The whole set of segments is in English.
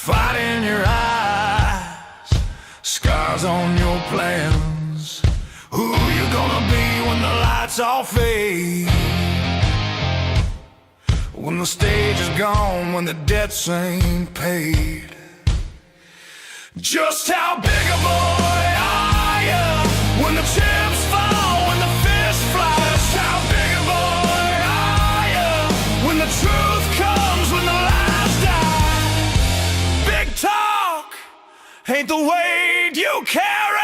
fight in your eyes, scars on your plans. Who you gonna be when the lights all fade? When the stage is gone, when the debts ain't paid. Just how big a boy are you when the chips fall, when the fish fly? Just how big a boy are you when the truth comes, when the lies die? Big talk ain't the weight you carry.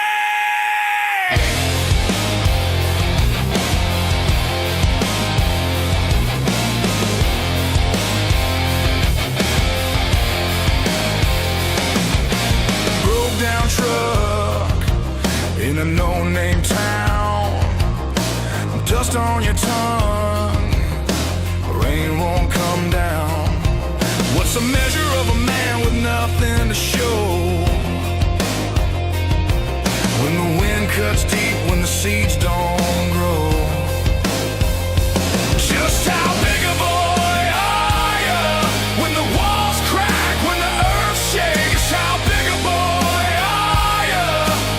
Down truck in a no-name town, dust on your tongue, rain won't come down. What's the measure of a man with nothing to show? When the wind cuts deep, when the seeds don't grow. Just how big a boy are you when the walls crack, when the earth shakes? How big a boy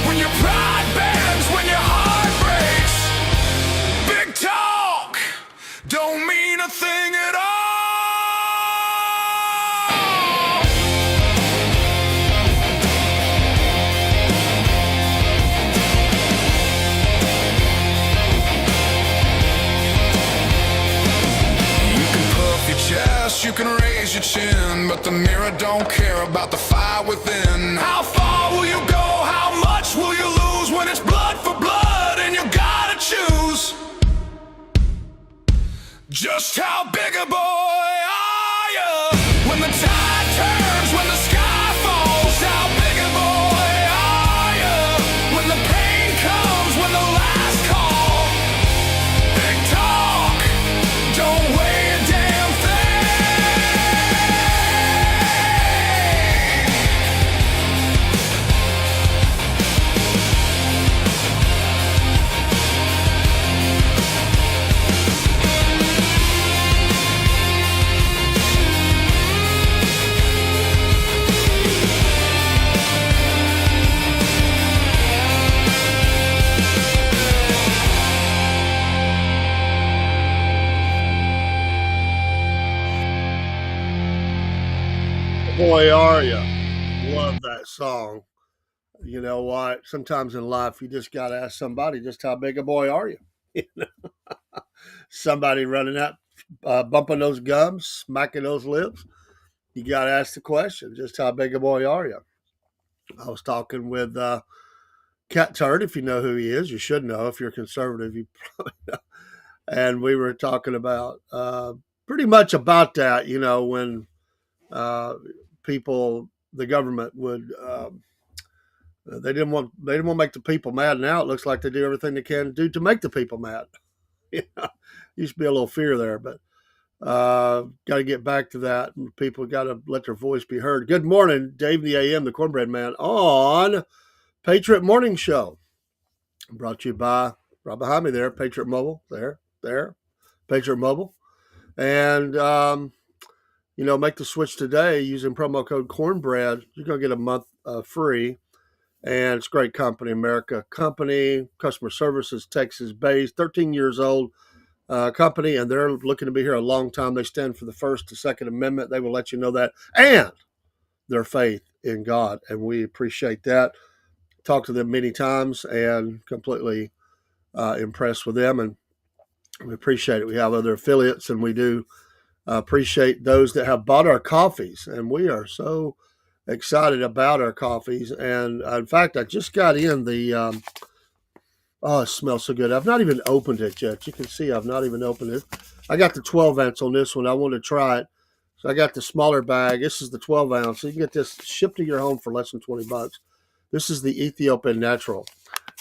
when your pride bends, when your heart breaks? Big talk don't mean a thing at all. You can puff your chest, you can raise your chin, but the mirror don't care about the fire within. How far will you go? How much will you lose when it's blood for blood and you gotta choose? Just how big a boy are you when the tide turns, when the sky falls? How big a boy are you when the pain comes, when the last call? Big talk don't weigh a damn thing. Boy, are you? Love that song. You know what? Sometimes in life, you just got to ask somebody, just how big a boy are you? You know? Somebody running up, bumping those gums, smacking those lips. You got to ask the question, just how big a boy are you? I was talking with Cat Turd, if you know who he is. You should know. If you're conservative, you probably know. And we were talking about pretty much about that, you know, when people, the government would, they didn't want to make the people mad. Now it looks like they do everything they can do to make the people mad. You know, used to be a little fear there, but got to get back to that. People got to let their voice be heard. Good morning, Dave the AM, the Cornbread Man, on Patriot Morning Show. Brought to you by, right behind me there, Patriot Mobile, there, Patriot Mobile. And, you know, make the switch today using promo code Cornbread. You're going to get a month free. And it's a great company, America company, customer services, Texas-based, 13 years old company, and they're looking to be here a long time. They stand for the First and Second Amendment. They will let you know that. And their faith in God, and we appreciate that. Talked to them many times and completely impressed with them, and we appreciate it. We have other affiliates, and we do appreciate those that have bought our coffees, and we are so excited about our coffees. And in fact, I just got in the oh, it smells so good. I've not even opened it yet. You can see I've not even opened it. I got the 12 ounce on this one. I want to try it, so I got the smaller bag. This is the 12 ounce, so you can get this shipped to your home for less than $20. This is the Ethiopian Natural,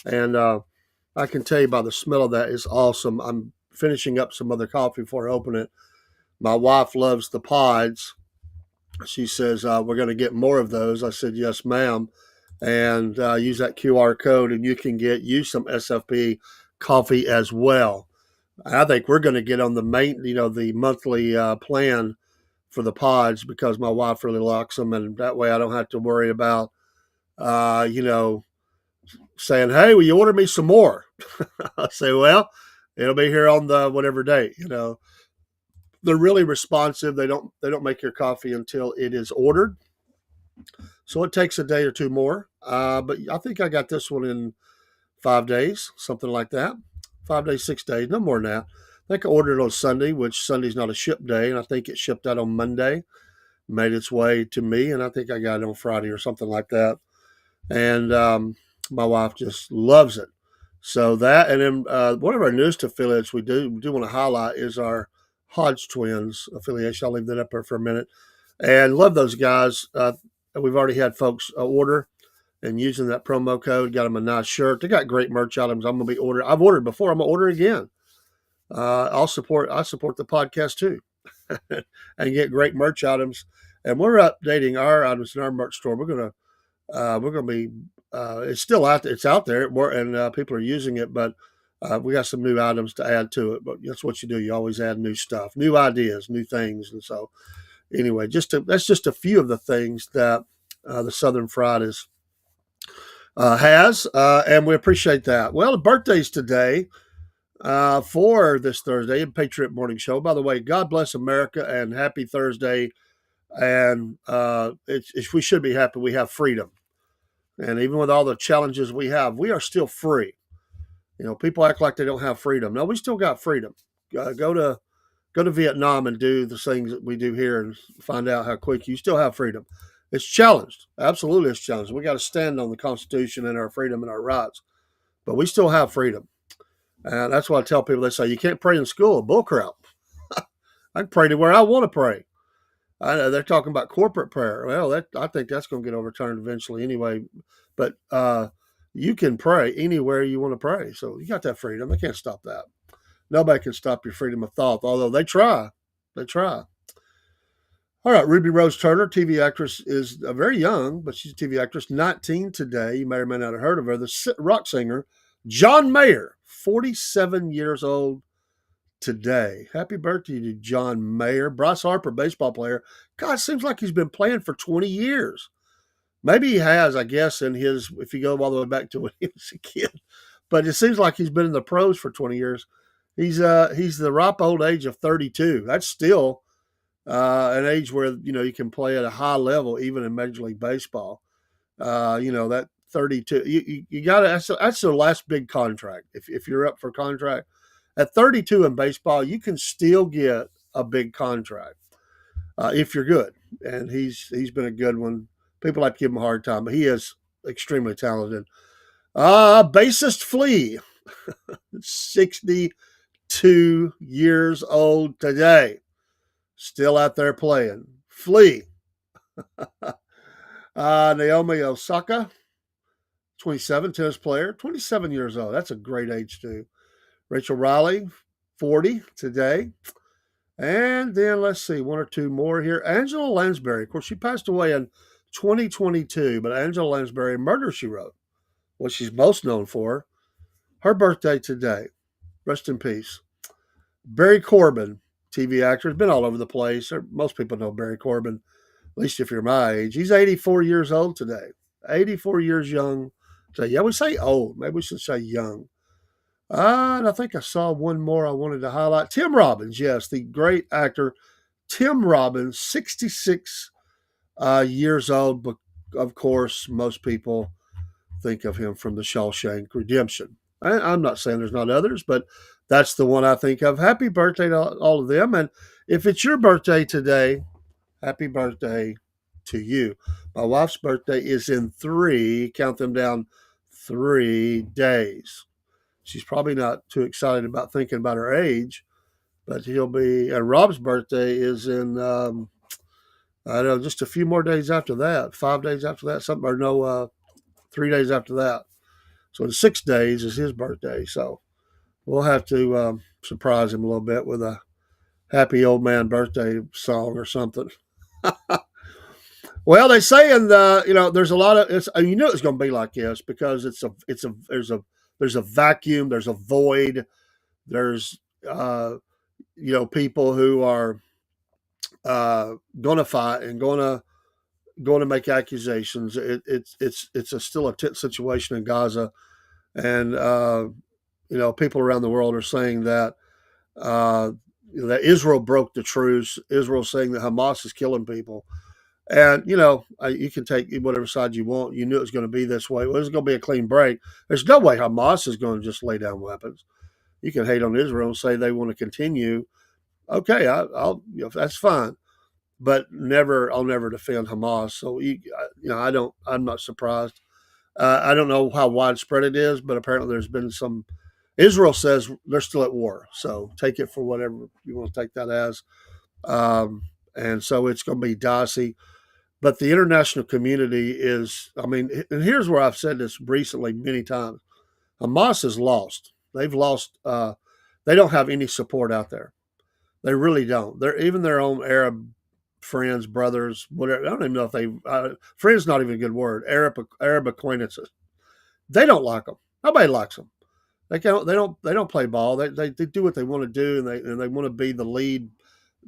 and I can tell you by the smell of that, it's awesome. I'm finishing up some other coffee before I open it. My wife loves the pods. She says, we're going to get more of those. I said, yes, ma'am. And use that QR code, and you can use some SFP coffee as well. I think we're going to get on the the monthly plan for the pods because my wife really likes them, and that way I don't have to worry about, you know, saying, "Hey, will you order me some more?" I say, "Well, it'll be here on the whatever date." You know, they're really responsive. They don't make your coffee until it is ordered, so it takes a day or two more. But I think I got this one in 5 days, something like that. 5 days, 6 days, no more than that. I think I ordered it on Sunday, which Sunday's not a ship day, and I think it shipped out on Monday, made its way to me, and I think I got it on Friday or something like that. And my wife just loves it. So that, and then one of our newest affiliates we do want to highlight is our Hodge Twins affiliation. I'll leave that up there for a minute. And love those guys. We've already had folks order and using that promo code, got them a nice shirt. They got great merch items. I'm gonna be ordering. I've ordered before. I'm gonna order again. I support the podcast too, and get great merch items. And we're updating our items in our merch store. We're gonna be. It's still out there. It's out there, and people are using it. But we got some new items to add to it. But that's what you do. You always add new stuff, new ideas, new things. And so, anyway, that's just a few of the things that the Southern Fried has, and we appreciate that. Well, the birthday's today for this Thursday in Patriot Morning Show. By the way, God bless America and happy Thursday. And we should be happy we have freedom. And even with all the challenges we have, we are still free. You know, people act like they don't have freedom. No, we still got freedom. Go to Vietnam and do the things that we do here and find out how quick you still have freedom. It's challenged. Absolutely, it's challenged. We got to stand on the Constitution and our freedom and our rights. But we still have freedom. And that's why I tell people, they say, you can't pray in school. Bullcrap. I can pray to where I want to pray. I know they're talking about corporate prayer. Well, I think that's going to get overturned eventually anyway. But you can pray anywhere you want to pray. So you got that freedom. They can't stop that. Nobody can stop your freedom of thought, although they try. They try. All right, Ruby Rose Turner, TV actress, is very young, but she's a TV actress, 19 today. You may or may not have heard of her. The rock singer, John Mayer, 47 years old today. Happy birthday to John Mayer. Bryce Harper, baseball player. God, it seems like he's been playing for 20 years. Maybe he has, I guess, if you go all the way back to when he was a kid. But it seems like he's been in the pros for 20 years. He's the ripe old age of 32. That's still an age where, you know, you can play at a high level, even in Major League Baseball. You know, that 32, you got to, that's the last big contract. If you're up for contract at 32 in baseball, you can still get a big contract if you're good. And he's been a good one. People like to give him a hard time, but he is extremely talented. Bassist Flea, 62 years old today. Still out there playing. Flea. Naomi Osaka, 27, tennis player, 27 years old. That's a great age, too. Rachel Riley, 40 today. And then let's see, one or two more here. Angela Lansbury. Of course, she passed away in 2022, but Angela Lansbury, Murder, She Wrote, what she's most known for. Her birthday today. Rest in peace. Barry Corbin, TV actor, has been all over the place. Most people know Barry Corbin, at least if you're my age. He's 84 years old today. 84 years young. So, yeah, we say old. Maybe we should say young. And I think I saw one more I wanted to highlight. Tim Robbins, yes, the great actor. Tim Robbins, 66 years old. But, of course, most people think of him from the Shawshank Redemption. I'm not saying there's not others, but that's the one I think of. Happy birthday to all of them. And if it's your birthday today, happy birthday to you. My wife's birthday is in count them down, 3 days. She's probably not too excited about thinking about her age, but and Rob's birthday is in, I don't know, just a few more days after that, 5 days after that, 3 days after that. So in 6 days is his birthday. So we'll have to surprise him a little bit with a happy old man birthday song or something. Well, they say there's a lot of it's. You knew it was going to be like this because there's a vacuum, there's a void, there's people who are going to fight and going to make accusations. Still a tense situation in Gaza, and people around the world are saying uh, that Israel broke the truce. Israel saying that Hamas is killing people. And you can take whatever side you want. You knew it was going to be this way. Well, it's going to be a clean break. There's no way Hamas is going to just lay down weapons. You can hate on Israel and say they want to continue. Okay, I'll that's fine, but I'll never defend Hamas. So I don't. I'm not surprised. I don't know how widespread it is, but apparently there's been some. Israel says they're still at war, so take it for whatever you want to take that as. Um, and so it's going to be dicey. But the international community is, I mean, and here's where I've said this recently many times. Hamas has lost. They've lost. They don't have any support out there. They really don't. They're even their own Arab friends, brothers, whatever. I don't even know if they friends. Not even a good word. Arab acquaintances. They don't like them. Nobody likes them. They can't. They don't play ball. They do what they want to do, and they want to be the lead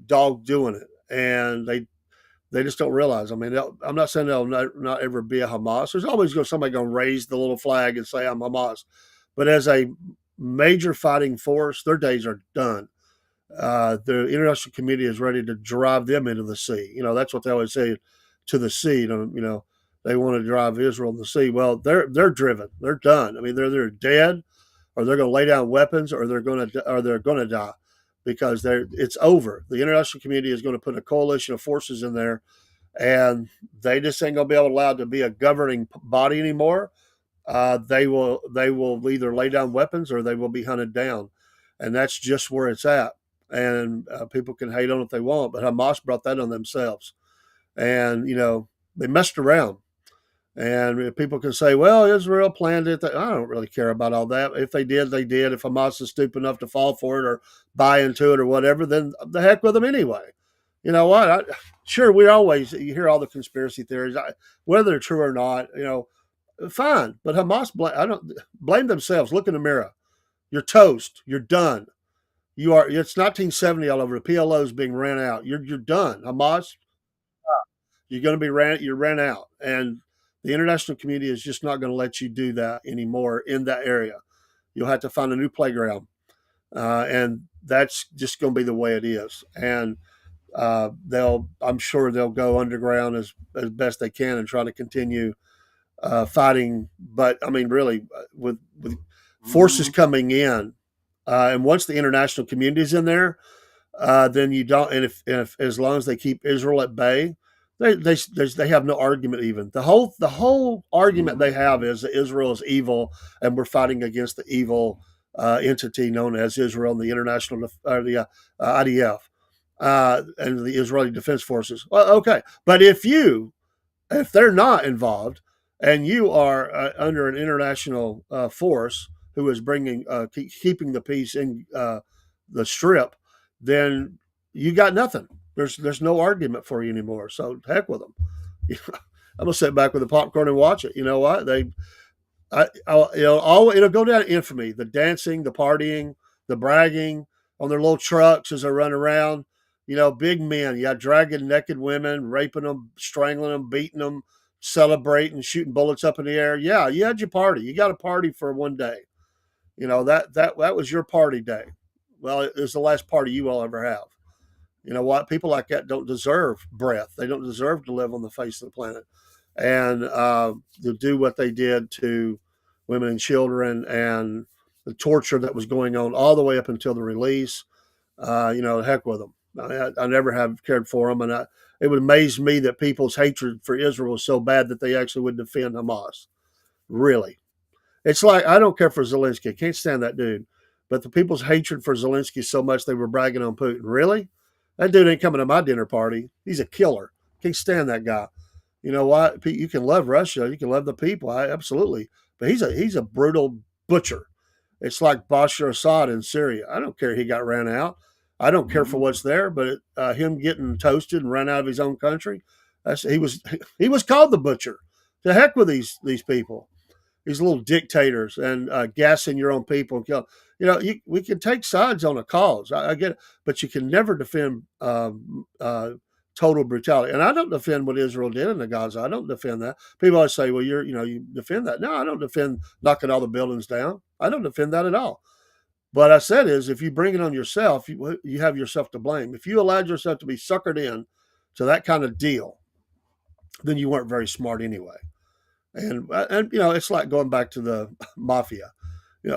dog doing it. And they just don't realize. I mean, I'm not saying they'll not ever be a Hamas. There's always somebody going to raise the little flag and say I'm Hamas, but as a major fighting force, their days are done. The international community is ready to drive them into the sea. That's what they always say, to the sea. They want to drive Israel in the sea. Well, they're driven. They're done. I mean, they're dead, or they're going to lay down weapons, or they're going to die, because it's over. The international community is going to put a coalition of forces in there, and they just ain't going to be allowed to be a governing body anymore. They will either lay down weapons or they will be hunted down, and that's just where it's at. And people can hate on it if they want, but Hamas brought that on themselves, and they messed around. And people can say, well, Israel planned it. I don't really care about all that. If they did, they did. If Hamas is stupid enough to fall for it or buy into it or whatever, then the heck with them anyway. You know what? Sure, you hear all the conspiracy theories, whether they're true or not, fine. But Hamas, I don't blame themselves. Look in the mirror. You're toast. You're done. It's 1970 all over. The PLO is being ran out. You're done. Hamas, you're going to be you're ran out. And the international community is just not going to let you do that anymore in that area. You'll have to find a new playground. And that's just going to be the way it is. And I'm sure they'll go underground as best they can and try to continue fighting. But I mean, really, with forces coming in, and once the international community is in there, then you don't. And if as long as they keep Israel at bay, they have no argument. Even the whole argument they have is that Israel is evil, and we're fighting against the evil entity known as Israel and the international the IDF and the Israeli Defense Forces. Well, okay, but if they're not involved, and you are under an international force who is keeping the peace in the strip, then you got nothing. There's no argument for you anymore. So heck with them. I'm gonna sit back with the popcorn and watch it. You know what? It'll go down in infamy. The dancing, the partying, the bragging on their little trucks as they run around. Big men, dragging naked women, raping them, strangling them, beating them, celebrating, shooting bullets up in the air. Yeah, you had your party. You got a party for one day. That was your party day. Well, it was the last party you will ever have. You know what? People like that don't deserve breath. They don't deserve to live on the face of the planet. And to do what they did to women and children, and the torture that was going on all the way up until the release, heck with them. I never have cared for them. And it would amaze me that people's hatred for Israel was so bad that they actually would defend Hamas. Really. It's like, I don't care for Zelensky. I can't stand that dude. But the people's hatred for Zelensky so much they were bragging on Putin. Really? That dude ain't coming to my dinner party. He's a killer. Can't stand that guy. You know what? You can love Russia. You can love the people. Absolutely. But he's a brutal butcher. It's like Bashar Assad in Syria. I don't care he got ran out. I don't care for what's there, but him getting toasted and run out of his own country, he was called the butcher. To heck with these people. These little dictators, and gassing your own people and kill. We can take sides on a cause. I get it, but you can never defend total brutality. And I don't defend what Israel did in the Gaza. I don't defend that. People always say, well, you defend that. No, I don't defend knocking all the buildings down. I don't defend that at all. What I said is, if you bring it on yourself, you have yourself to blame. If you allowed yourself to be suckered in to that kind of deal, then you weren't very smart anyway. And it's like going back to the mafia.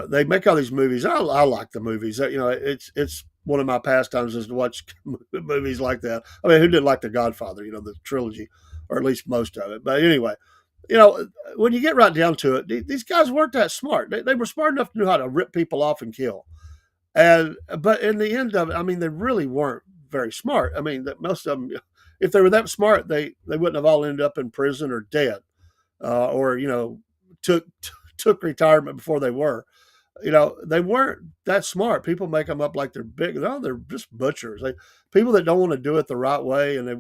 They make all these movies. I like the movies. It's one of my pastimes is to watch movies like that. I mean, who didn't like The Godfather? The trilogy, or at least most of it. But anyway, when you get right down to it, these guys weren't that smart. They were smart enough to know how to rip people off and kill. But in the end of it, I mean, they really weren't very smart. I mean, that most of them, if they were that smart, they wouldn't have all ended up in prison or dead, or took took retirement before they were. They weren't that smart. People make them up like they're big. No, they're just butchers. People that don't want to do it the right way, and they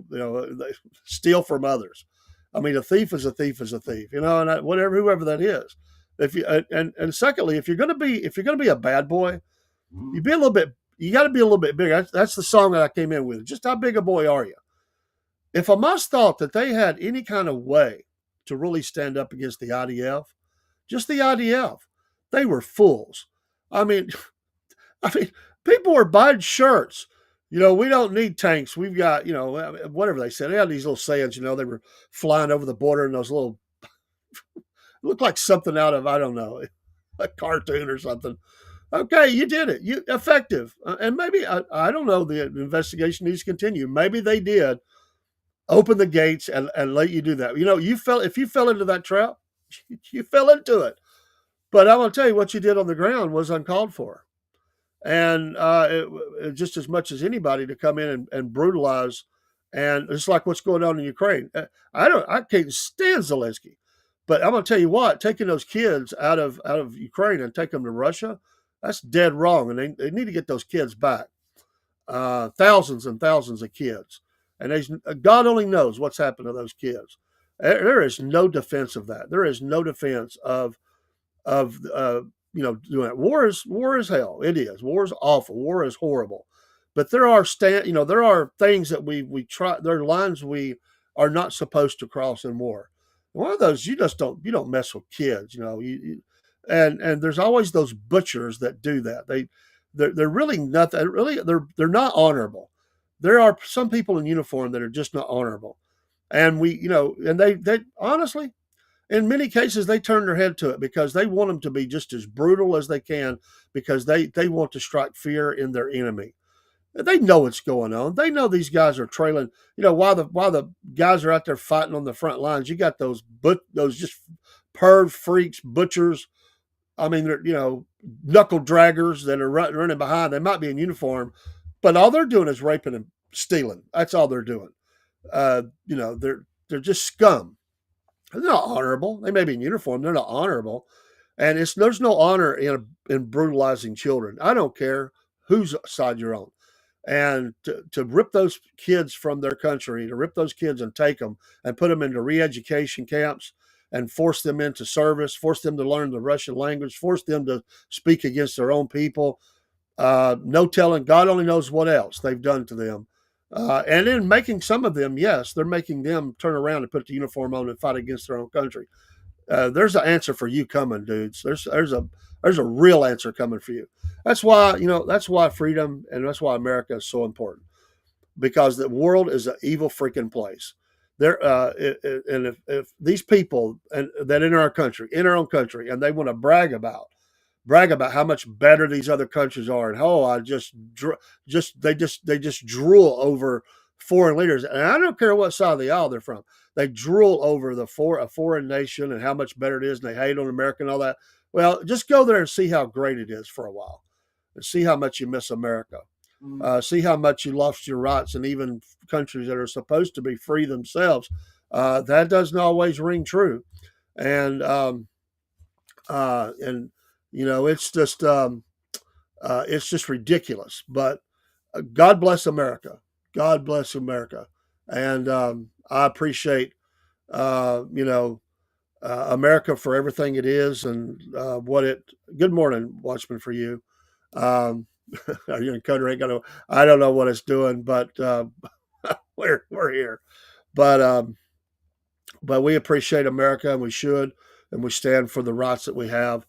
steal from others. I mean, a thief is a thief is a thief. And whoever that is. If you and secondly, if you're gonna be a bad boy, you be a little bit. You got to be a little bit bigger. That's the song that I came in with. Just how big a boy are you? If Hamas thought that they had any kind of way to really stand up against the IDF, just the IDF, they were fools. I mean, people were buying shirts. We don't need tanks. We've got, whatever they said. They had these little sayings. They were flying over the border in those little, looked like something out of, I don't know, a cartoon or something. Okay, you did it. You effective, and maybe I don't know. The investigation needs to continue. Maybe they did open the gates and let you do that. If you fell into that trap, you fell into it. But I'm going to tell you, what you did on the ground was uncalled for, and it just as much as anybody to come in and brutalize, and it's like what's going on in Ukraine. I can't stand Zelensky, but I'm going to tell you what, taking those kids out of Ukraine and take them to Russia, that's dead wrong, and they need to get those kids back. Thousands and thousands of kids, and God only knows what's happened to those kids. There is no defense of that. There is no defense of doing it. War is hell. It is. War is awful. War is horrible. But there are things that we try. There are lines we are not supposed to cross in war. One of those, you don't mess with kids. And there's always those butchers that do that. They're really nothing. Really, they're not honorable. There are some people in uniform that are just not honorable, and they honestly, in many cases, they turn their head to it because they want them to be just as brutal as they can, because they want to strike fear in their enemy. They know what's going on. They know these guys are trailing. While the guys are out there fighting on the front lines, you got those just perv freaks, butchers. I mean, they're, knuckle draggers that are running behind. They might be in uniform, but all they're doing is raping and stealing. That's all they're doing. They're just scum. They're not honorable. They may be in uniform. They're not honorable. And there's no honor in brutalizing children. I don't care whose side you're on. And to rip those kids from their country, to rip those kids and take them and put them into re-education camps and force them into service, force them to learn the Russian language, force them to speak against their own people. No telling, God only knows what else they've done to them. And in making some of them, yes, they're making them turn around and put the uniform on and fight against their own country. There's an answer for you coming, dudes. There's a real answer coming for you. That's why freedom, and that's why America is so important, because the world is an evil freaking place. And if these people that in our own country, and they want to brag about how much better these other countries are, and they just drool over foreign leaders, and I don't care what side of the aisle they're from. They drool over a foreign nation and how much better it is, and they hate on America and all that. Well, just go there and see how great it is for a while, and see how much you miss America. See how much you lost your rights, and even countries that are supposed to be free themselves. That doesn't always ring true, and it's just ridiculous. But God bless America. God bless America, and I appreciate America for everything it is, and what it. Good morning, Watchman, for you. Are you in Coder? I don't know what it's doing, but we're here. But but we appreciate America, and we should, and we stand for the rights that we have.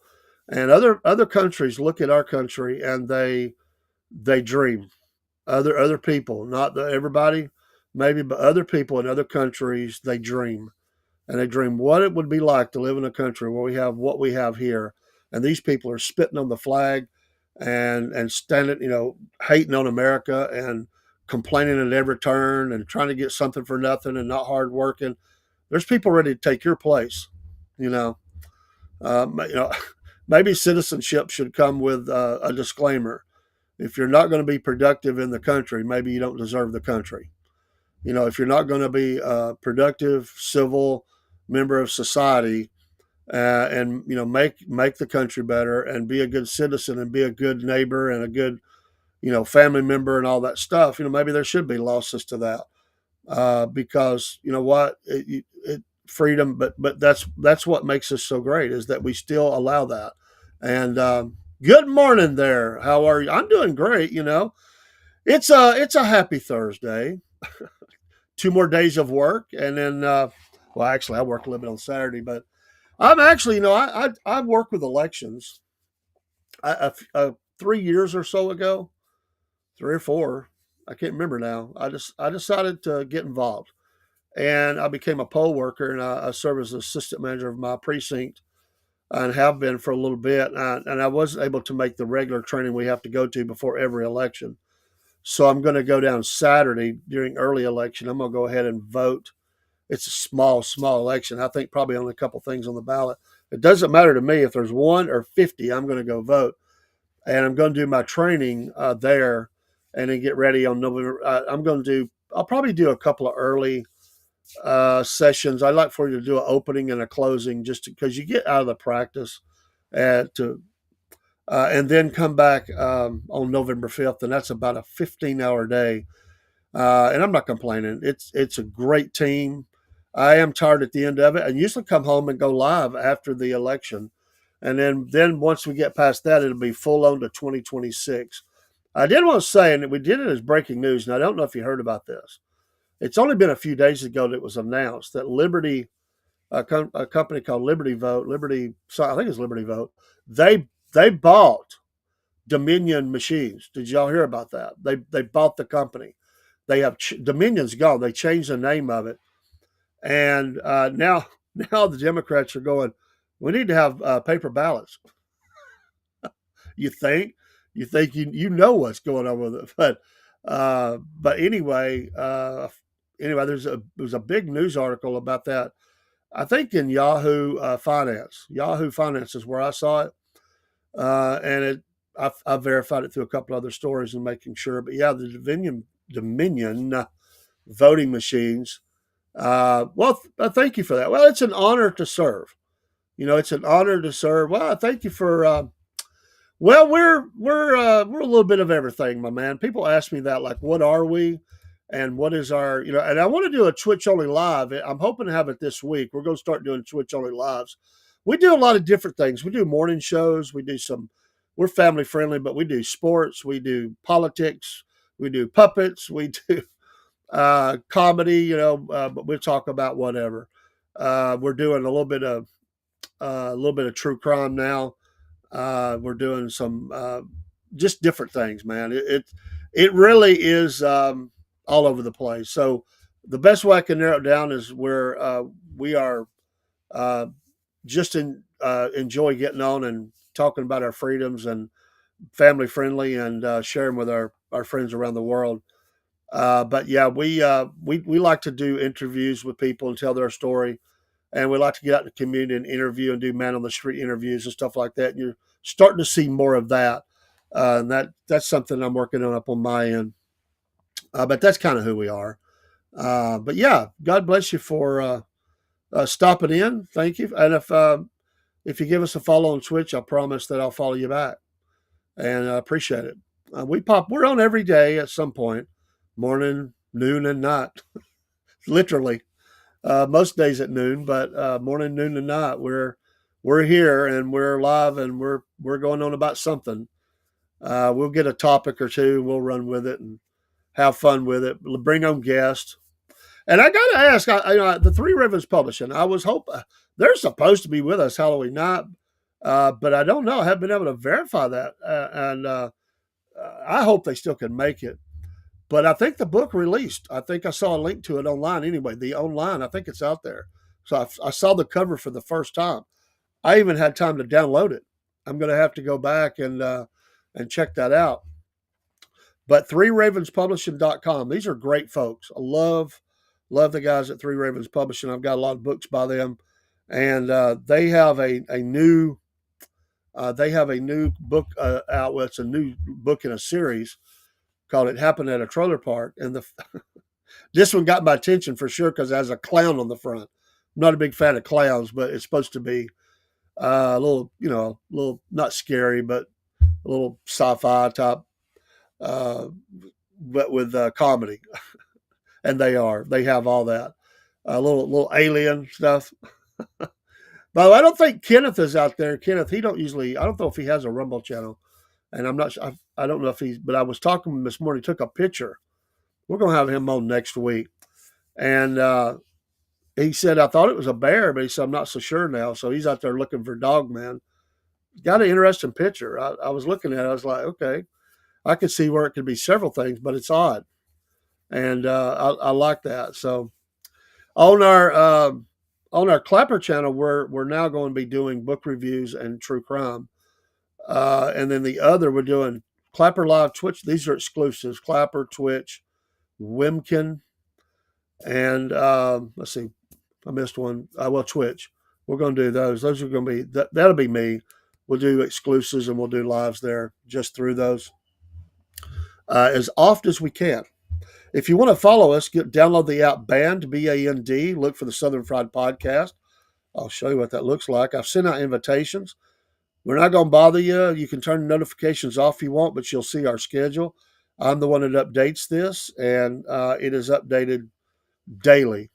And other countries look at our country and they dream. Other people, not everybody, maybe, but other people in other countries, they dream, and they dream what it would be like to live in a country where we have what we have here. And these people are spitting on the flag and standing, hating on America and complaining at every turn and trying to get something for nothing and not hard working. There's people ready to take your place, you know. You know, maybe citizenship should come with a disclaimer. If you're not going to be productive in the country, maybe you don't deserve the country. If you're not going to be a productive, civil member of society, and make the country better and be a good citizen and be a good neighbor and a good family member and all that stuff, maybe there should be losses to that, because you know what, freedom, but that's what makes us so great, is that we still allow that. And good morning there. How are you? I'm doing great. It's a happy Thursday. 2 more days of work, and then well, actually, I work a little bit on Saturday, but I'm actually, I work with elections. 3 years or so ago, 3 or 4, I can't remember now. I decided to get involved, and I became a poll worker, and I serve as assistant manager of my precinct, and have been for a little bit. And I wasn't able to make the regular training we have to go to before every election. So I'm going to go down Saturday during early election. I'm going to go ahead and vote. It's a small election. I think probably only a couple things on the ballot. It doesn't matter to me if there's 1 or 50. I'm going to go vote, and I'm going to do my training there, and then get ready on November. I'll probably do a couple of early sessions. I'd like for you to do an opening and a closing, just because you get out of the practice, and then come back on November 5th, and that's about a 15-hour day. And I'm not complaining. It's a great team. I am tired at the end of it, and usually come home and go live after the election. And then once we get past that, it'll be full on to 2026. I did want to say, and we did it as breaking news, and I don't know if you heard about this. It's only been a few days ago that it was announced that Liberty, a company called Liberty Vote, I think it's Liberty Vote, they bought Dominion machines. Did y'all hear about that? They bought the company. They have Dominion's gone. They changed the name of it, and now the Democrats are going, we need to have paper ballots. You think you know what's going on with it, but anyway, there's a big news article about that. I think in Yahoo Finance. Yahoo Finance is where I saw it, and I've verified it through a couple other stories and making sure. But yeah, the Dominion voting machines. Well, thank you for that. Well, it's an honor to serve. It's an honor to serve. Well, thank you for. Well, we're a little bit of everything, my man. People ask me that, like, what are we, and what is our, and I want to do a Twitch only live. I'm hoping to have it this week. We're going to start doing Twitch only lives. We do a lot of different things. We do morning shows. We're family friendly, but we do sports. We do politics. We do puppets. We do comedy. But we'll talk about whatever. We're doing a little bit of true crime now. We're doing some just different things, man. It really is all over the place. So the best way I can narrow it down is where we are just enjoy getting on and talking about our freedoms, and family friendly, and sharing with our friends around the world. But yeah, we like to do interviews with people and tell their story. And we like to get out in the community and interview and do man on the street interviews and stuff like that. And you're starting to see more of that. And that's something I'm working on up on my end. But that's kind of who we are. But yeah, God bless you for stopping in. Thank you. And if you give us a follow on Twitch, I promise that I'll follow you back. And I appreciate it. We're on every day at some point, morning, noon, and night, literally. Most days at noon, but morning, noon, and night, we're here, and we're live, and we're going on about something. We'll get a topic or two, and we'll run with it, and have fun with it, bring on guests. And I got to ask, the Three Rivers Publishing, I was hoping they're supposed to be with us Halloween night, but I don't know. I haven't been able to verify that. And I hope they still can make it. But I think the book released. I think I saw a link to it online anyway. The online, I think it's out there. So I saw the cover for the first time. I even had time to download it. I'm going to have to go back and check that out. But threeravenspublishing.com. These are great folks. I love the guys at Three Ravens Publishing. I've got a lot of books by them, and they have a new book out. It's a new book in a series called "It Happened at a Trailer Park," and this one got my attention for sure because it has a clown on the front. I'm not a big fan of clowns, but it's supposed to be a little, a little not scary, but a little sci-fi type, uh, but with comedy. And they have all that, little alien stuff. By the way, I don't think Kenneth is out there. Kenneth, he don't usually. I don't know if he has a Rumble channel, and I'm not. I don't know if he's. But I was talking to him this morning. He took a picture. We're gonna have him on next week, and he said I thought it was a bear, but he said I'm not so sure now. So he's out there looking for Dog Man. Got an interesting picture. I was looking at it. I was like, okay, I could see where it could be several things, but it's odd, and I like that. So on our Clapper channel, we're now going to be doing book reviews and true crime, and then the other we're doing Clapper Live Twitch. These are exclusives: Clapper, Twitch, Wimkin, and let's see, I missed one. Well, Twitch. We're going to do those. Those are going to be that'll be me. We'll do exclusives and we'll do lives there just through those as often as we can. If you want to follow us, download the app Band, BAND. Look for the Southern Fried Podcast. I'll show you what that looks like. I've sent out invitations. We're not going to bother you. You can turn notifications off if you want, but you'll see our schedule. I'm the one that updates this, and it is updated daily.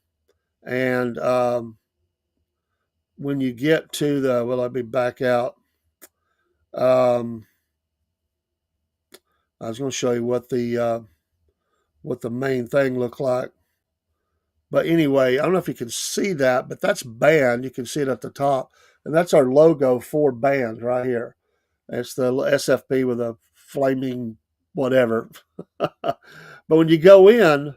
And when you get to I'll be back out. I was going to show you what the main thing looked like. But anyway, I don't know if you can see that, but that's Band. You can see it at the top. And that's our logo for Band right here. It's the SFP with a flaming whatever. But when you go in,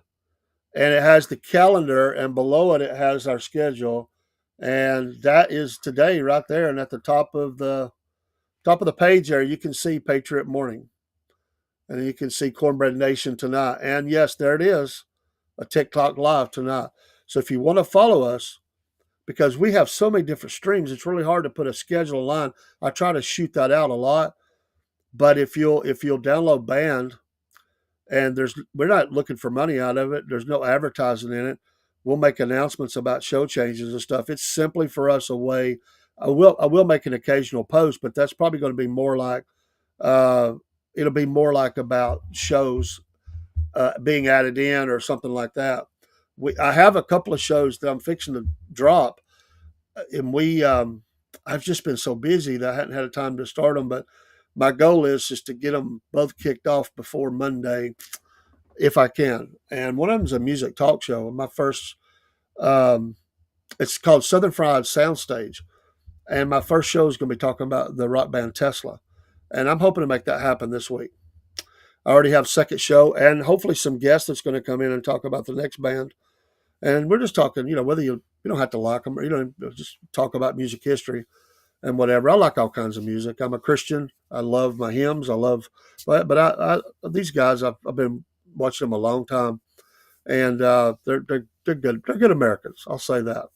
and it has the calendar, and below it, it has our schedule. And that is today right there. And at the top of the page there, you can see Patriot Morning. And you can see Cornbread Nation tonight. And yes, there it is, a TikTok live tonight. So if you want to follow us, because we have so many different streams, it's really hard to put a schedule line. I try to shoot that out a lot. But if you'll download Band, and we're not looking for money out of it. There's no advertising in it. We'll make announcements about show changes and stuff. It's simply for us a way. I will make an occasional post, but that's probably going to be more like it'll be more like about shows being added in or something like that. I have a couple of shows that I'm fixing to drop, and I've just been so busy that I hadn't had a time to start them. But my goal is just to get them both kicked off before Monday, if I can. And one of them is a music talk show. My first, it's called Southern Fried Soundstage, and my first show is going to be talking about the rock band Tesla, and I'm hoping to make that happen this week. I already have a second show, and hopefully some guests that's going to come in and talk about the next band. And we're just talking, whether you don't have to like them or just talk about music history and whatever. I like all kinds of music. I'm a Christian. I love my hymns. But these guys, I've been watching them a long time, and they're good. They're good Americans. I'll say that.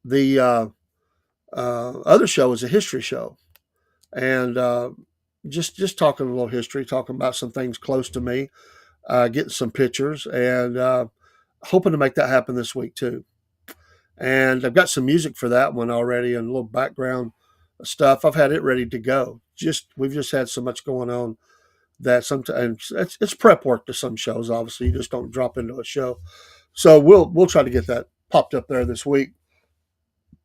The other show is a history show, and just talking a little history, talking about some things close to me, getting some pictures, and hoping to make that happen this week too. And I've got some music for that one already and a little background stuff. I've had it ready to go. We've just had so much going on that sometimes it's prep work to some shows. Obviously, you just don't drop into a show. So we'll try to get that popped up there this week,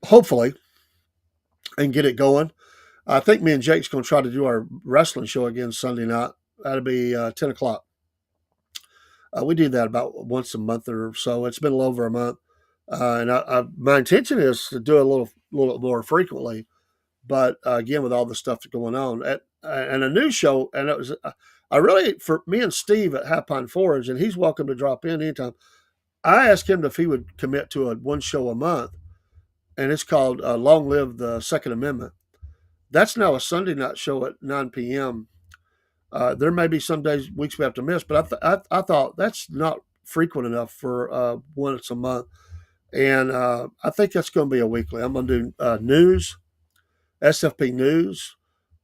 hopefully, and get it going. I think me and Jake's going to try to do our wrestling show again Sunday night. that'll be 10 o'clock. We do that about once a month or so. It's been a little over a month. My intention is to do it a little more frequently. But again, with all the stuff that's going on, and a news show, and it was, I really, for me and Steve at High Pine Forge, and he's welcome to drop in anytime. I asked him if he would commit to a one show a month, and it's called Long Live the Second Amendment. That's now a Sunday night show at 9 p.m. There may be some days, weeks we have to miss, but I thought that's not frequent enough for once a month. And I think that's going to be a weekly. I'm going to do news, SFP News,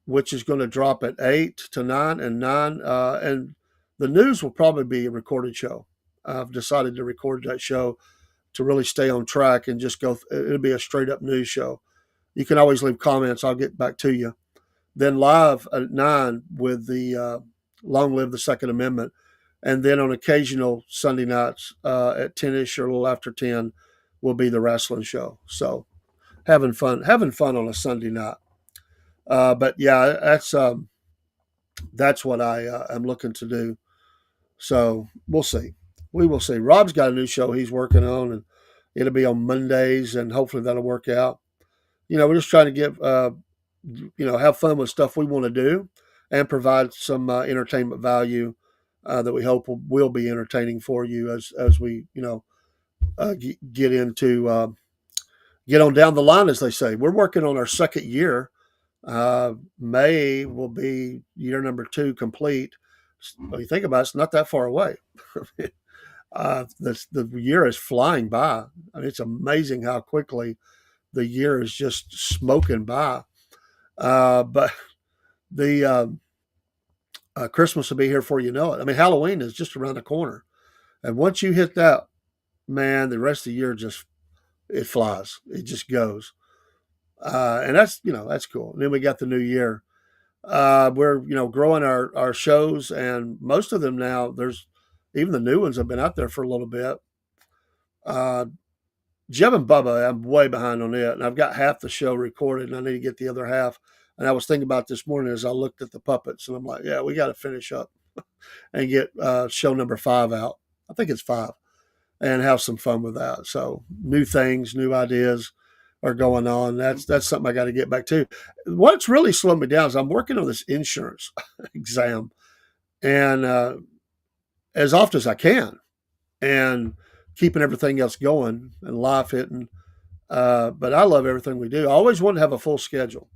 which is going to drop at 8 to 9 and 9. And the news will probably be a recorded show. I've decided to record that show to really stay on track and just go. It'll be a straight up news show. You can always leave comments. I'll get back to you. Then live at 9 with the Long Live the Second Amendment. And then on occasional Sunday nights at 10-ish or a little after 10 will be the wrestling show. So having fun on a Sunday night. But yeah, that's what I am looking to do. So we'll see. We will see. Rob's got a new show he's working on, and it'll be on Mondays, and hopefully that'll work out. We're just trying to give, have fun with stuff we want to do, and provide some entertainment value that we hope will be entertaining for you as we, get into get on down the line, as they say. We're working on our second year. May will be year number 2 complete. When you think about it, it's not that far away. The year is flying by. I mean, it's amazing how quickly the year is just smoking by. But the Christmas will be here before you know it. I mean, Halloween is just around the corner. And once you hit that, man, the rest of the year it flies. It just goes. And that's cool. And then we got the new year. We're, growing our shows, and most of them now, even the new ones have been out there for a little bit. Jeb and Bubba, I'm way behind on it, and I've got half the show recorded, and I need to get the other half. And I was thinking about this morning as I looked at the puppets, and I'm like, yeah, we got to finish up and get show number 5 out. I think it's 5, and have some fun with that. So new things, new ideas are going on. That's something I got to get back to. What's really slowed me down is I'm working on this insurance exam, and as often as I can, and keeping everything else going and life hitting. But I love everything we do. I always want to have a full schedule,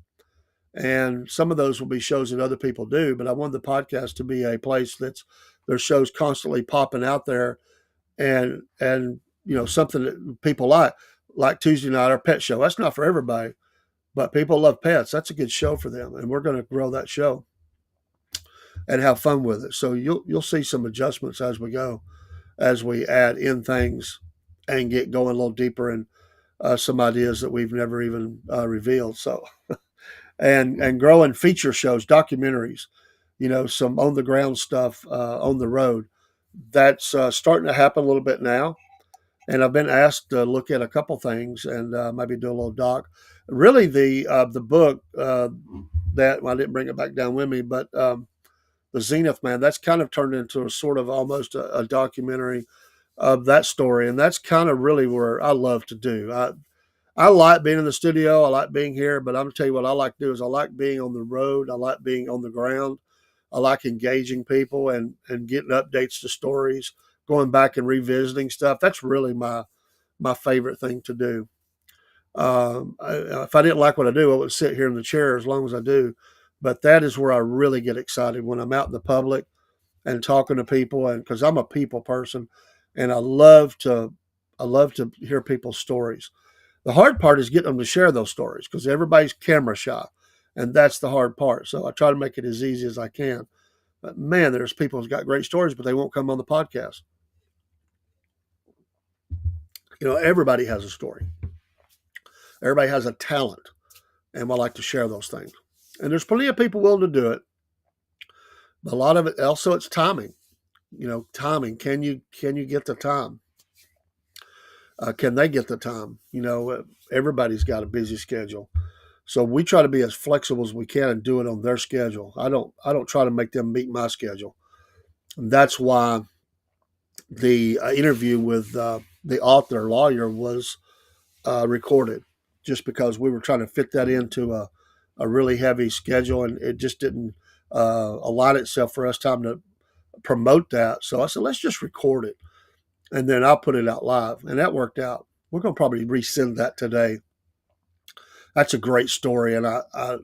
and some of those will be shows that other people do. But I want the podcast to be a place there's shows constantly popping out there, and something that people like Tuesday night, our pet show. That's not for everybody, but people love pets. That's a good show for them, and we're going to grow that show and have fun with it. So you'll see some adjustments as we go, as we add in things and get going a little deeper in some ideas that we've never even revealed. So, and growing feature shows, documentaries, some on the ground stuff on the road. That's starting to happen a little bit now. And I've been asked to look at a couple things and maybe do a little doc. Really, the book that I didn't bring it back down with me, but the Zenith Man, that's kind of turned into a sort of almost a documentary of that story, and that's kind of really where I love to do. I like being in the studio. I like being here, but I'm gonna tell you what I like to do is I like being on the road. I like being on the ground. I like engaging people and getting updates to stories, going back and revisiting stuff. That's really my favorite thing to do. If I didn't like what I do, I would sit here in the chair as long as I do. But that is where I really get excited, when I'm out in the public and talking to people, and because I'm a people person, and I love to hear people's stories. The hard part is getting them to share those stories, because everybody's camera shy, and that's the hard part. So I try to make it as easy as I can. But man, there's people who's got great stories, but they won't come on the podcast. Everybody has a story. Everybody has a talent, and I like to share those things. And there's plenty of people willing to do it. But a lot of it also, it's timing. Timing. Can you get the time? Can they get the time? Everybody's got a busy schedule. So we try to be as flexible as we can and do it on their schedule. I don't try to make them meet my schedule. And that's why the interview with the author lawyer was recorded, just because we were trying to fit that into a really heavy schedule, and it just didn't align itself for us time to promote that. So I said, let's just record it, and then I'll put it out live, and that worked out. We're going to probably resend that today. That's a great story, and I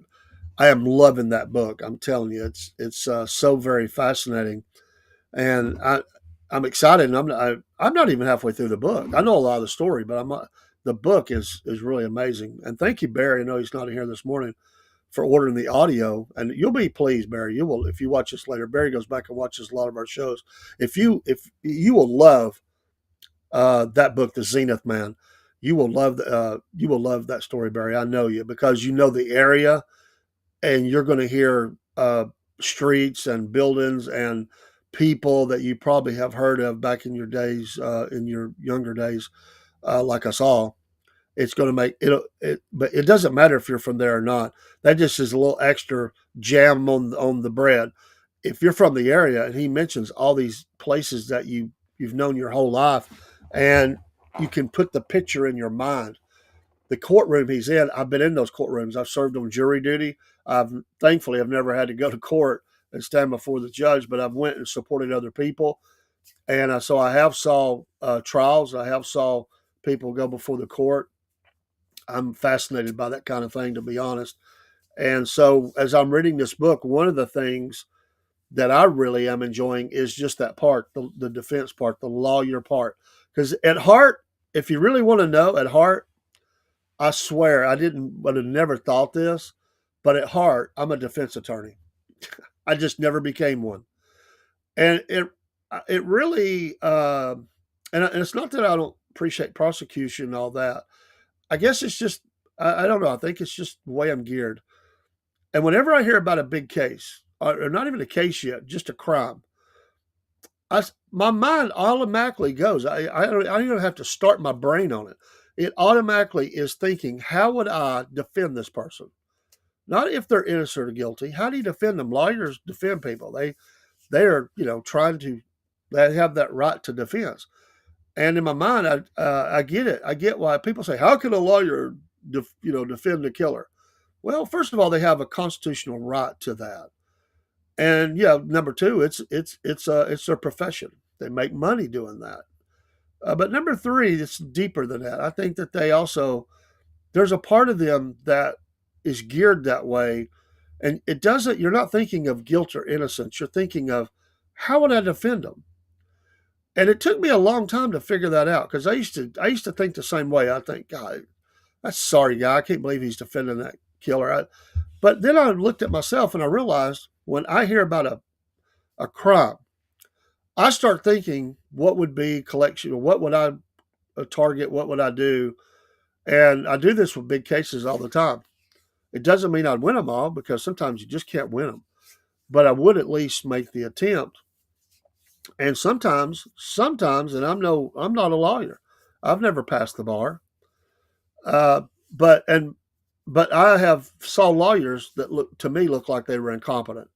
am loving that book. I'm telling you, it's so very fascinating, and I'm excited. And I'm not even halfway through the book. I know a lot of the story, but I'm not. The book is really amazing. And thank you, Barry. I know he's not here this morning for ordering the audio, and you'll be pleased, Barry. You will if you watch this later. Barry goes back and watches a lot of our shows. If you will love that book, The Zenith Man, you will love that story, Barry. I know you because you know the area, and you're going to hear streets and buildings and people that you probably have heard of back in your days, in your younger days, like us all. It's going to make it, but it doesn't matter if you're from there or not. That just is a little extra jam on the bread. If you're from the area, and he mentions all these places that you've known your whole life, and you can put the picture in your mind. The courtroom he's in, I've been in those courtrooms. I've served on jury duty. I've never had to go to court and stand before the judge, but I've went and supported other people, and so I have saw trials. I have saw people go before the court. I'm fascinated by that kind of thing, to be honest. And so, as I'm reading this book, one of the things that I really am enjoying is just that part, the defense part, the lawyer part. Because at heart, if you really want to know, at heart, I swear would have never thought this, but at heart, I'm a defense attorney. I just never became one, and it really, and it's not that I don't appreciate prosecution and all that. I guess it's just I don't know. I think it's just the way I'm geared. And whenever I hear about a big case, or not even a case yet, just a crime, my mind automatically goes. I don't even have to start my brain on it. It automatically is thinking, how would I defend this person? Not if they're innocent or guilty. How do you defend them? Lawyers defend people. They are trying to they have that right to defense. And in my mind, I get it. I get why people say, how can a lawyer defend a killer? Well, first of all, they have a constitutional right to that. And yeah, number two, it's their profession. They make money doing that. But number three, it's deeper than that. I think that they also there's a part of them that is geared that way, and it doesn't. You're not thinking of guilt or innocence. You're thinking of how would I defend them? And it took me a long time to figure that out because I used to think the same way. I think, God, that's sorry guy. I can't believe he's defending that killer. But then I looked at myself and I realized when I hear about a crime, I start thinking, what would be collection? What would I target? What would I do? And I do this with big cases all the time. It doesn't mean I'd win them all because sometimes you just can't win them. But I would at least make the attempt. And sometimes, and I'm not a lawyer. I've never passed the bar. Uh, but and but I have saw lawyers that look like they were incompetent,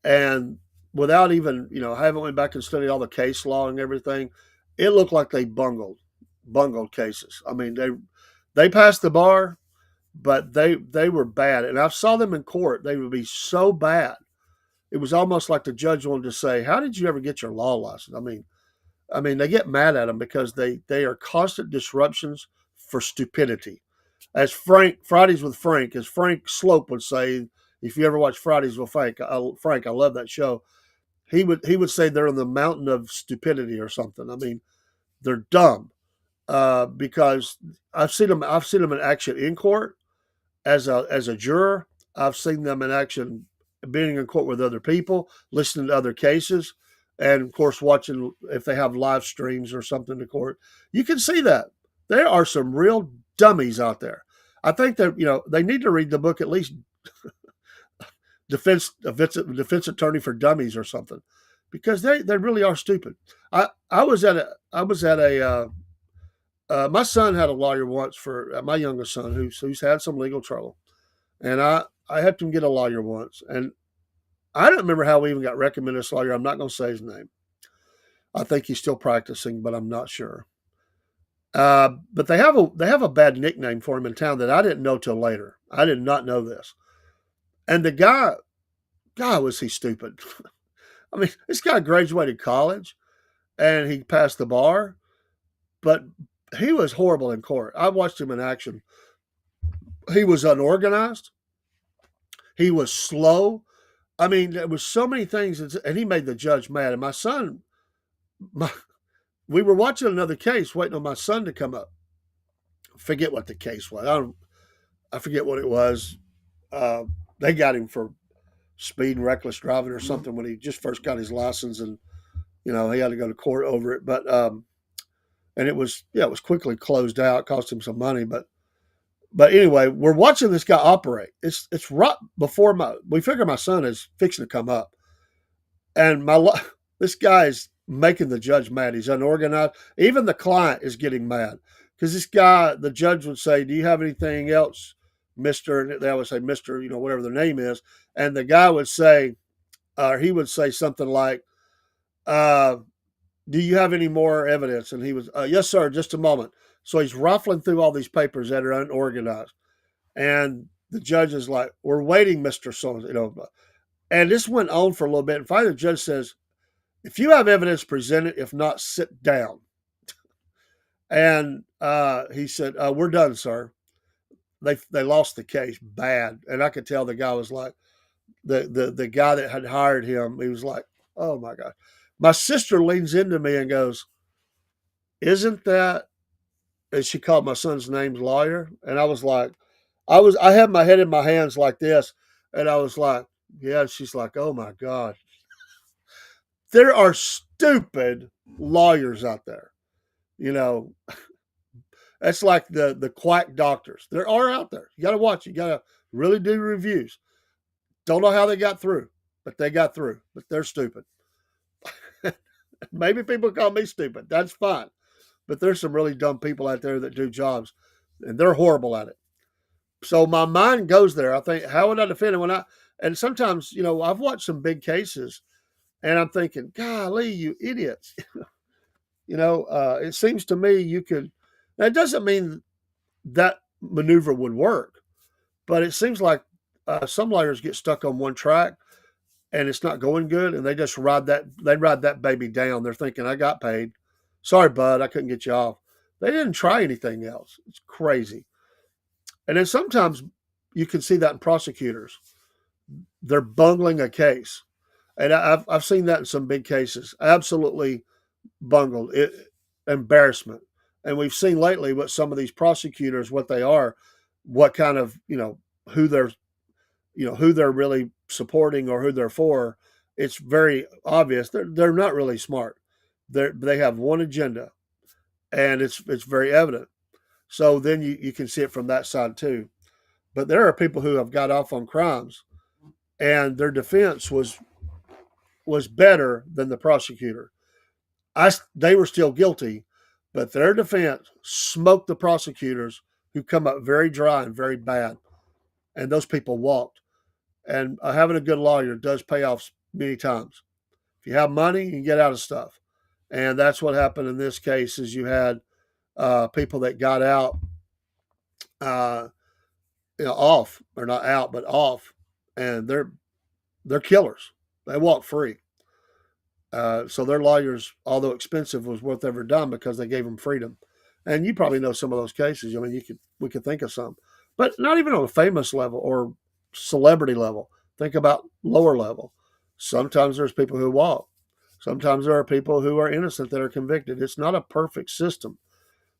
and without even I haven't went back and studied all the case law and everything. It looked like they bungled cases. I mean they passed the bar, but they were bad, and I saw them in court. They would be so bad. It was almost like the judge wanted to say, "How did you ever get your law license?" I mean, they get mad at them because they are constant disruptions for stupidity. As Fridays with Frank, as Frank Slope would say, if you ever watch Fridays with Frank, I love that show. He would say they're on the mountain of stupidity or something. I mean, they're dumb because I've seen them in action in court as a juror. I've seen them in action being in court with other people, listening to other cases, and of course watching if they have live streams or something to court. You can see that there are some real dummies out there. I think that they need to read the book at least defense attorney for dummies or something, because they really are stupid. I was at a my son had a lawyer once for my youngest son who's had some legal trouble, And I helped him get a lawyer once, and I don't remember how we even got recommended this lawyer. I'm not going to say his name. I think he's still practicing, but I'm not sure. But they have a bad nickname for him in town that I didn't know till later. I did not know this. And the guy, God, was he stupid? I mean, this guy graduated college and he passed the bar, but he was horrible in court. I watched him in action. He was unorganized. He was slow. I mean, there was so many things, and he made the judge mad. And my son, my, we were watching another case, waiting on my son to come up. Forget what the case was. I forget what it was. They got him for speed and reckless driving or something when he just first got his license, and he had to go to court over it. But and it was quickly closed out. Cost him some money, but anyway, we're watching this guy operate. It's right before we figure my son is fixing to come up, and this guy is making the judge mad. He's unorganized. Even the client is getting mad because this guy, the judge would say, "Do you have anything else, Mister?" And they would say, "Mister," whatever their name is, and the guy would say, or he would say something like, uh, "Do you have any more evidence?" And he was, "Yes, sir. Just a moment." So he's ruffling through all these papers that are unorganized, and the judge is like, "We're waiting, Mister So." And this went on for a little bit, and finally the judge says, "If you have evidence, present it. If not, sit down." And he said, "We're done, sir." They lost the case bad, and I could tell the guy was like, the guy that had hired him. He was like, "Oh my God." My sister leans into me and goes, "Isn't that?" And she called my son's name's lawyer, and I was like, I had my head in my hands like this, and I was like, "Yeah." She's like, "Oh my God." There are stupid lawyers out there. You know, that's like the quack doctors. There are out there. You got to watch. You got to really do reviews. Don't know how they got through, but they got through. But they're stupid. Maybe people call me stupid. That's fine. But there's some really dumb people out there that do jobs, and they're horrible at it. So my mind goes there. I think, how would I defend it and sometimes, I've watched some big cases, and I'm thinking, golly, you idiots. It seems to me you could. Now, it doesn't mean that maneuver would work, but it seems like some lawyers get stuck on one track and it's not going good, and they just ride that baby down. They're thinking, I got paid. Sorry, bud, I couldn't get you off. They didn't try anything else. It's crazy. And then sometimes you can see that in prosecutors. They're bungling a case. And I've seen that in some big cases. Absolutely bungled. Embarrassment. And we've seen lately what some of these prosecutors, what they are, what kind of, who they're really supporting or who they're for. It's very obvious. They're not really smart. They have one agenda, and it's very evident. So then you can see it from that side too. But there are people who have got off on crimes, and their defense was better than the prosecutor. They were still guilty, but their defense smoked the prosecutors who come up very dry and very bad, and those people walked. And having a good lawyer does pay off many times. If you have money, you can get out of stuff, and that's what happened in this case. Is you had people that got out, uh, off or not out, but off, and they're killers. They walk free. So their lawyers, although expensive, was worth every dime because they gave them freedom. And you probably know some of those cases. I mean, we could think of some, but not even on a famous level or celebrity level. Think about lower level. Sometimes there's people who walk. Sometimes there are people who are innocent that are convicted. It's not a perfect system,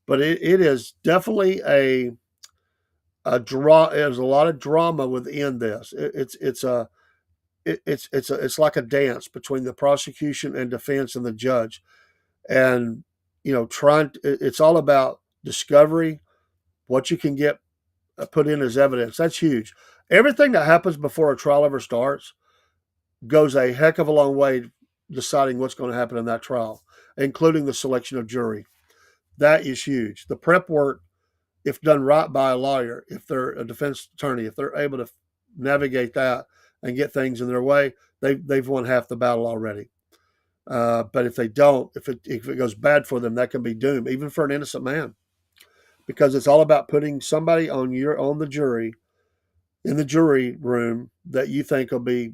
but it is definitely a draw. There's a lot of drama within this. It's like a dance between the prosecution and defense and the judge, and it's all about discovery, what you can get put in as evidence. That's huge. Everything that happens before a trial ever starts goes a heck of a long way deciding what's going to happen in that trial, including the selection of jury. That is huge. The prep work if done right by a lawyer, if they're a defense attorney, if they're able to navigate that and get things in their way, they've won half the battle already. But if they don't, if it goes bad for them, that can be doom, even for an innocent man, because it's all about putting somebody on the jury, in the jury room, that you think will be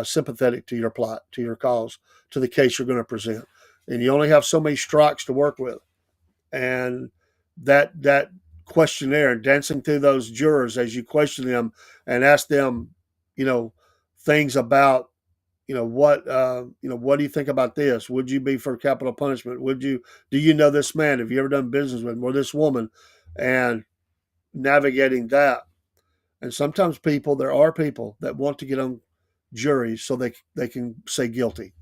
sympathetic to your plot, to your cause, to the case you're going to present, and you only have so many strikes to work with, and that questionnaire, dancing through those jurors as you question them and ask them, you know, things about, what do you think about this? Would you be for capital punishment? Do you know this man? Have you ever done business with him or this woman? And navigating that. And sometimes there are people that want to get on juries so they can say guilty.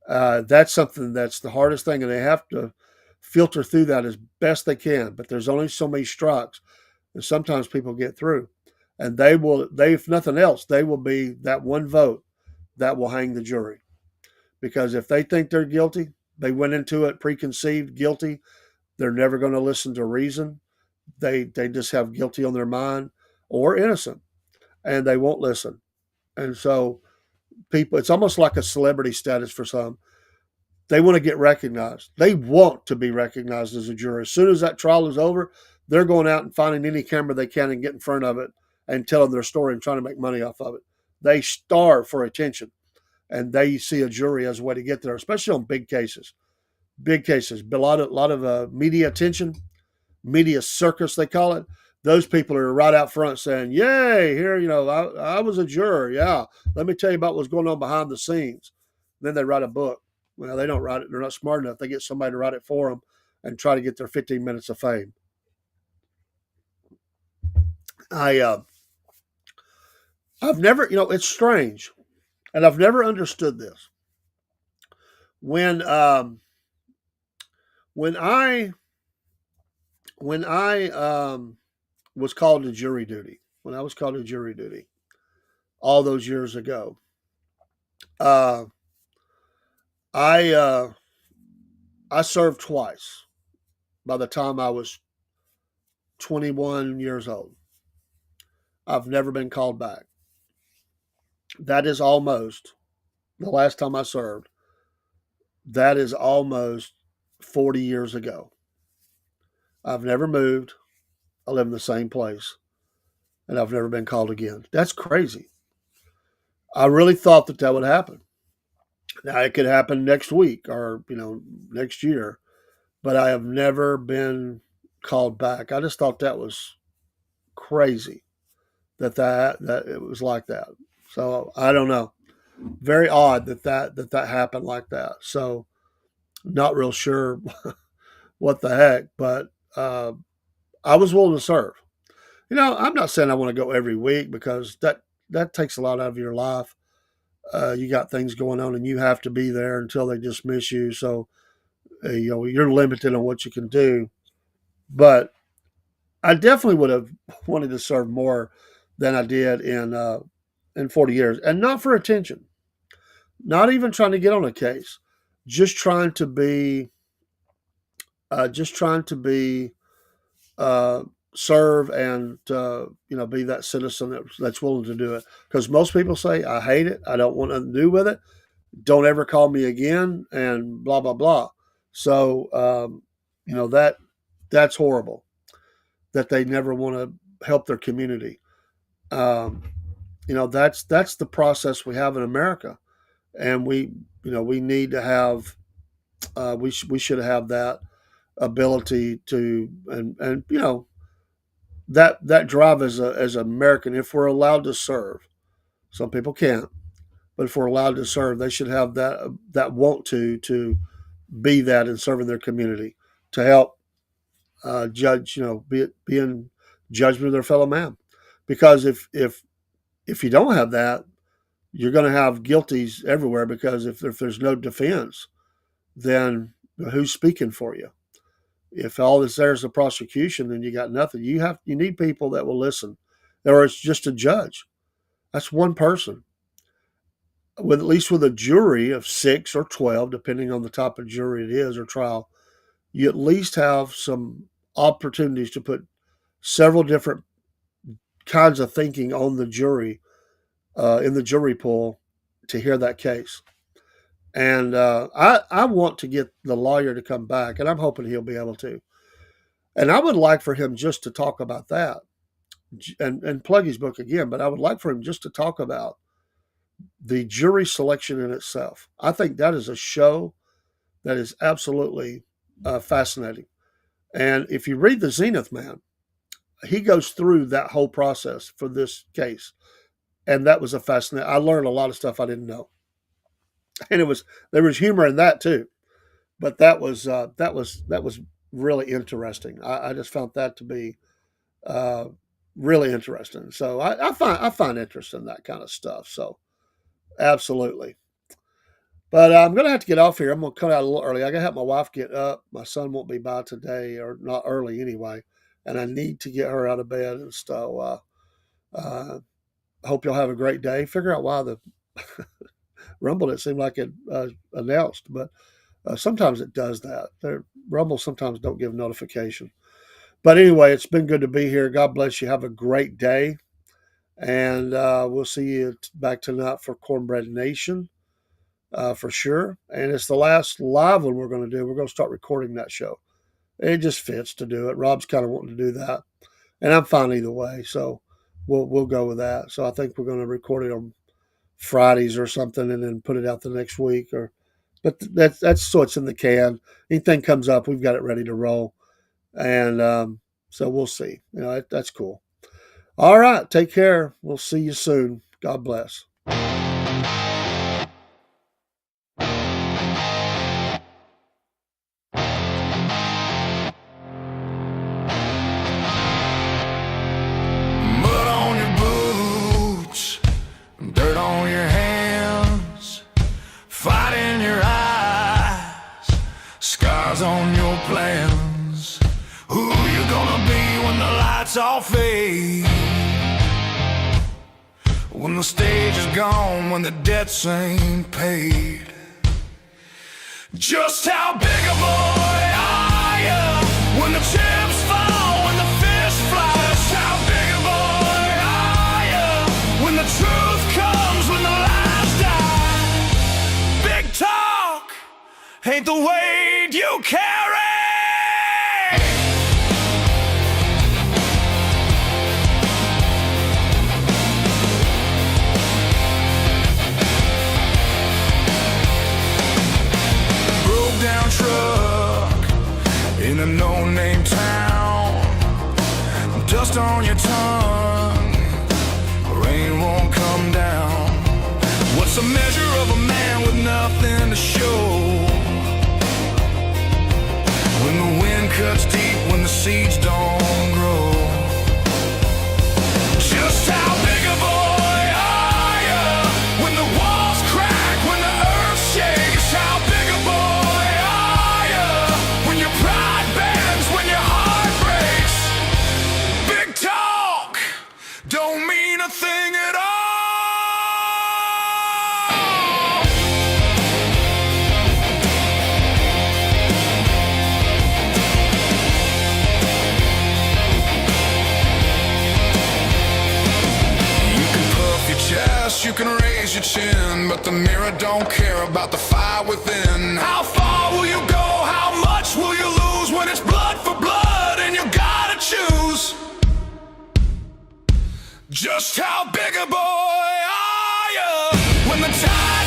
That's something that's the hardest thing, and they have to filter through that as best they can. But there's only so many strikes, and sometimes people get through, and if nothing else, they will be that one vote that will hang the jury. Because if they think they're guilty, they went into it preconceived guilty. They're never going to listen to reason. They just have guilty on their mind or innocent, and they won't listen. And so people, it's almost like a celebrity status for some. They want to get recognized. They want to be recognized as a juror. As soon as that trial is over, they're going out and finding any camera they can and get in front of it and telling their story and trying to make money off of it. They starve for attention, and they see a jury as a way to get there, especially on big cases. Big cases, a lot of media attention, media circus they call it. Those people are right out front saying, "Yay! Here, I was a juror. Yeah, let me tell you about what's going on behind the scenes." Then they write a book. Well, they don't write it. They're not smart enough. They get somebody to write it for them and try to get their 15 minutes of fame. I've never, it's strange, and I've never understood this. When when I when I was called to jury duty, when I was called to jury duty all those years ago, uh, I I served twice. By the time I was 21 years old, I've never been called back. That is almost the last time I served. That is almost 40 years ago. I've never moved. I live in the same place, and I've never been called again. That's crazy. I really thought that would happen. Now it could happen next week or next year, but I have never been called back. I just thought that was crazy that it was like that. So I don't know. Very odd that happened like that. So not real sure what the heck, but I was willing to serve. I'm not saying I want to go every week because that takes a lot out of your life. You got things going on, and you have to be there until they dismiss you. So you're limited on what you can do. But I definitely would have wanted to serve more than I did in 40 years, and not for attention, not even trying to get on a case, just trying to be, just trying to be uh, serve and be that citizen that's willing to do it. Because most people say, "I hate it. I don't want nothing to do with it. Don't ever call me again," and blah blah blah. So that's horrible. That they never want to help their community. Um, that's the process we have in America, and we need to have we should have that ability to and that drive as an American, if we're allowed to serve. Some people can't, but if we're allowed to serve, they should have that want to be that and serve in their community, to help judge, be in judgment of their fellow man. Because if you don't have that, you're going to have guilties everywhere. Because if there's no defense, then who's speaking for you? If all that's there is a prosecution, then you got nothing. You need people that will listen, or it's just a judge. That's one person. At least with a jury of 6 or 12, depending on the type of jury it is or trial, you at least have some opportunities to put several different kinds of thinking on the jury, in the jury pool, to hear that case. And I want to get the lawyer to come back, and I'm hoping he'll be able to. And I would like for him just to talk about that and plug his book again, but I would like for him just to talk about the jury selection in itself. I think that is a show that is absolutely fascinating. And if you read The Zenith Man, he goes through that whole process for this case. And that was a fascinating. I learned a lot of stuff I didn't know. And there was humor in that too. But that was really interesting. I just found that to be really interesting. So I find interest in that kind of stuff. So absolutely. But I'm going to have to get off here. I'm going to cut out a little early. I got to help my wife get up. My son won't be by today, or not early anyway. And I need to get her out of bed. And so I hope y'all have a great day. Figure out why the Rumble didn't seem like it announced, but sometimes it does that. Rumble sometimes don't give notification. But anyway, it's been good to be here. God bless you. Have a great day. And we'll see you back tonight for Cornbread Nation. For sure. And it's the last live one we're going to do. We're going to start recording that show. It just fits to do it. Rob's kind of wanting to do that. And I'm fine either way. So we'll go with that. So I think we're going to record it on Fridays or something and then put it out the next week. But that's so it's in the can. Anything comes up, we've got it ready to roll. And so we'll see. That's cool. All right. Take care. We'll see you soon. God bless. Dirt on your hands, fight in your eyes, scars on your plans. Who you gonna be when the lights all fade? When the stage is gone, when the debts ain't paid. Just how big a boy are you when the chips fall, when the fish fly? Just how big a boy are you when the truth comes, when the lies die? Big talk ain't the weight you carry. Broke down truck in a no-name town, dust on your tongue, rain won't come down. What's the measure of a man with nothing to show? When the wind cuts deep, when the seeds don't grow. Just how big a boy are you when the walls crack, when the earth shakes? How big a boy are you when your pride bends, when your heart breaks? Big talk don't mean a thing at all. You can raise your chin, but the mirror don't care about the fire within. How far will you go? How much will you lose when it's blood for blood and you gotta choose? Just how big a boy are you when the time